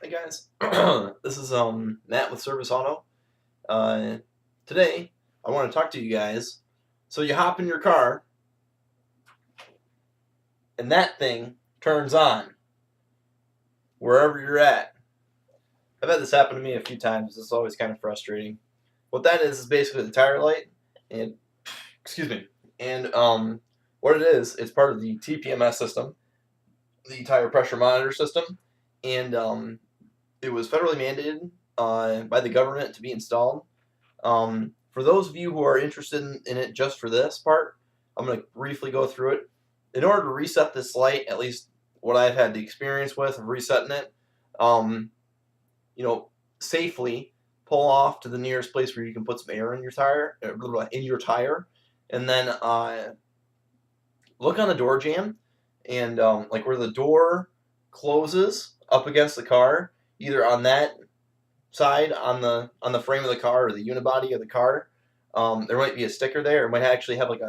Hey guys, this is Matt with Service Auto. Uh, Today I want to talk to you guys. So you hop in your car and that thing turns on wherever you're at. I've had this happen to me a few times. It's always kind of frustrating. What that is basically the tire light, and excuse me, and what it is, it's part of the TPMS system, the tire pressure monitor system, and it was federally mandated by the government to be installed. For those of you who are interested in it just for this part, I'm going to briefly go through it. In order to reset this light, at least what I've had the experience with of resetting it, um, safely pull off to the nearest place where you can put some air in your tire, and then look on the door jamb, and like where the door closes up against the car, either on that side on the frame of the car or the unibody of the car, there might be a sticker there. It might actually have like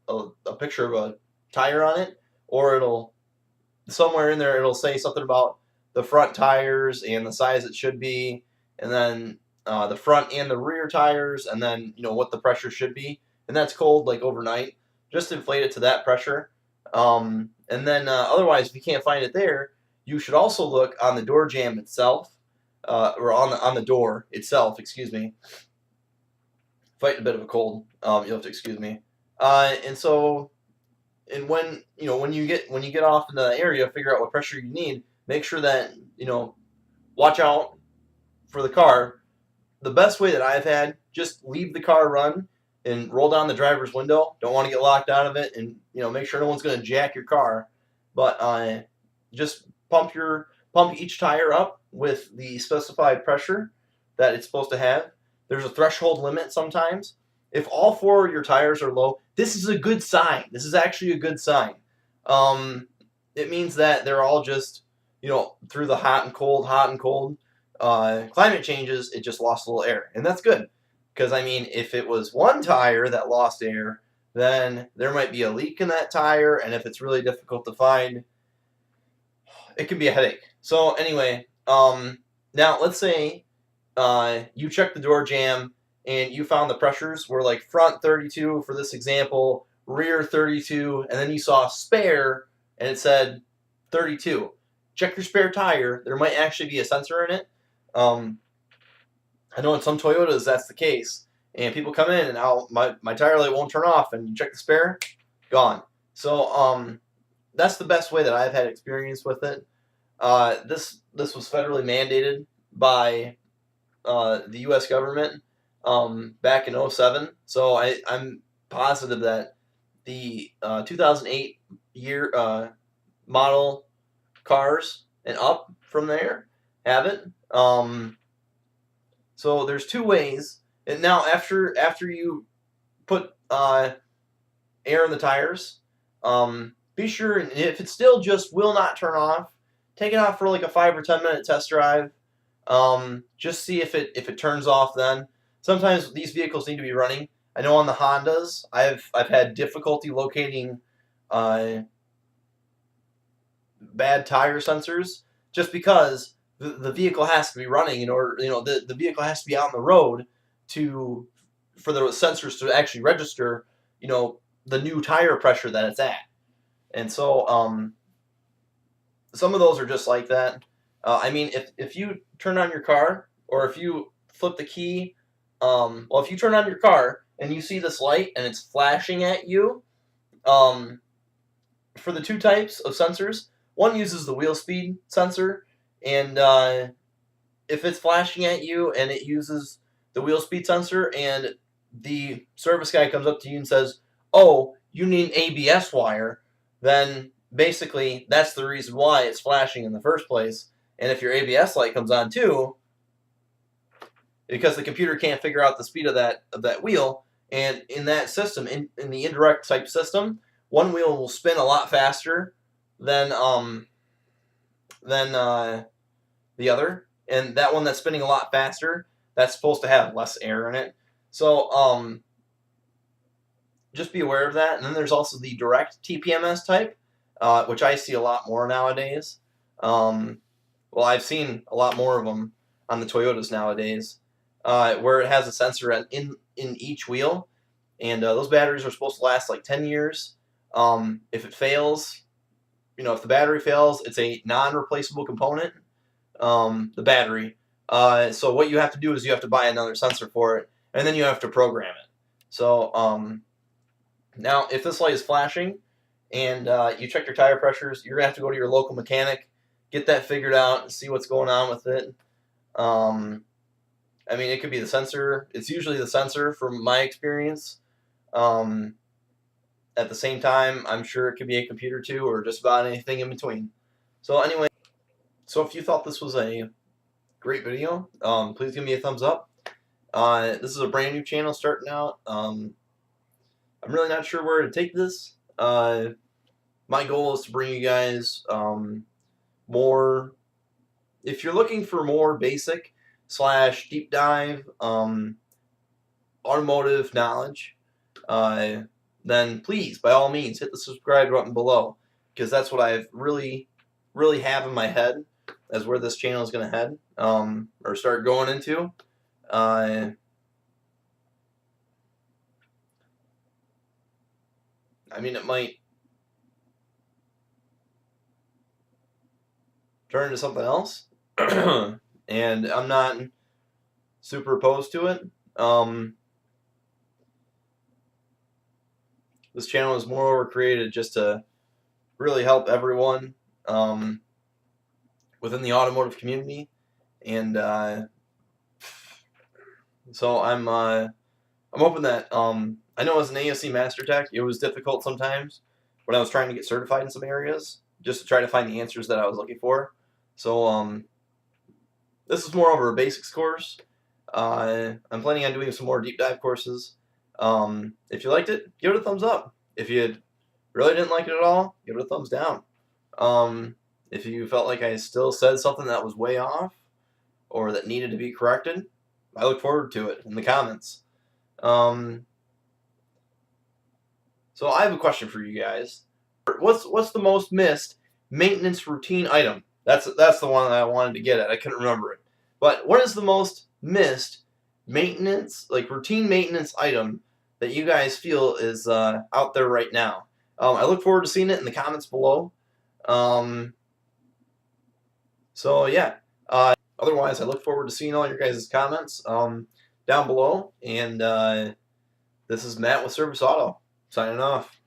a picture of a tire on it, or it'll somewhere in there it'll say something about the front tires and the size it should be, and then the front and the rear tires, and then what the pressure should be, and that's cold like overnight. Just inflate it to that pressure, and then otherwise, if you can't find it there, you should also look on the door jamb itself, or on the door itself. Excuse me, fighting a bit of a cold. You'll have to excuse me. And so, and when you get off into the area, figure out what pressure you need. Make sure that watch out for the car. The best way that I've had, just leave the car run and roll down the driver's window. Don't want to get locked out of it, and make sure no one's going to jack your car. But just pump each tire up with the specified pressure that it's supposed to have. There's a threshold limit sometimes. If all four of your tires are low, this is a good sign. This is actually a good sign. Um, it means that they're all just, through the hot and cold climate changes, it just lost a little air. And that's good. Because, I mean, if it was one tire that lost air, then there might be a leak in that tire. And if it's really difficult to find, it can be a headache. So, anyway, now let's say you check the door jamb and you found the pressures were like front 32 for this example, rear 32, and then you saw spare and it said 32. Check your spare tire. There might actually be a sensor in it. I know in some Toyotas that's the case, and people come in and my tire light won't turn off, and you check the spare, gone. So that's the best way that I've had experience with it. This was federally mandated by the U.S. government back in '07. So I'm positive that the 2008 year model cars and up from there have it. So there's two ways. And now after you put air in the tires, be sure, and if it still just will not turn off, take it out for like a 5 or 10 minute test drive. Just see if it turns off then. Sometimes these vehicles need to be running. I know on the Hondas, I've had difficulty locating bad tire sensors just because the vehicle has to be running in order, the vehicle has to be out on the road for the sensors to actually register, the new tire pressure that it's at. And so some of those are just like that. I mean, if you turn on your car, or if you flip the key, if you turn on your car and you see this light and it's flashing at you, for the two types of sensors, one uses the wheel speed sensor, and if it's flashing at you and it uses the wheel speed sensor, and the service guy comes up to you and says, "Oh, you need an ABS wire," then basically that's the reason why it's flashing in the first place. And if your ABS light comes on too, because the computer can't figure out the speed of that wheel, and in that system, in the indirect type system, one wheel will spin a lot faster than the other, and that one that's spinning a lot faster, that's supposed to have less air in it. So just be aware of that. And then there's also the direct TPMS type, which I see a lot more nowadays, well, I've seen a lot more of them on the Toyotas nowadays, where it has a sensor in each wheel, and those batteries are supposed to last like 10 years. If it fails, if the battery fails, it's a non-replaceable component, the battery. So what you have to do is you have to buy another sensor for it, and then you have to program it. So now, if this light is flashing and you check your tire pressures, you're gonna have to go to your local mechanic, get that figured out, and see what's going on with it. I mean, it could be the sensor. It's usually the sensor, from my experience. Um, at the same time, I'm sure it could be a computer too, or just about anything in between. So anyway, so if you thought this was a great video, please give me a thumbs up. This is a brand new channel starting out. I'm really not sure where to take this. My goal is to bring you guys more. If you're looking for more basic / deep dive automotive knowledge, then please, by all means, hit the subscribe button below, because that's what I've really have in my head as where this channel is going to head, or start going into. I mean, it might turn into something else, and I'm not super opposed to it. This channel is moreover created just to really help everyone within the automotive community, and so I'm hoping that I know as an ASC Master Tech, it was difficult sometimes when I was trying to get certified in some areas, just to try to find the answers that I was looking for. So this is more over a basics course. I'm planning on doing some more deep dive courses. If you liked it, give it a thumbs up. If you really didn't like it at all, give it a thumbs down. If you felt like I still said something that was way off or that needed to be corrected, I look forward to it in the comments. So I have a question for you guys. What's the most missed maintenance routine item? That's the one that I wanted to get at. I couldn't remember it. But what is the most missed maintenance, like routine maintenance item that you guys feel is out there right now? I look forward to seeing it in the comments below. So yeah. Otherwise, I look forward to seeing all your guys' comments down below. And this is Matt with Service Auto, signing off.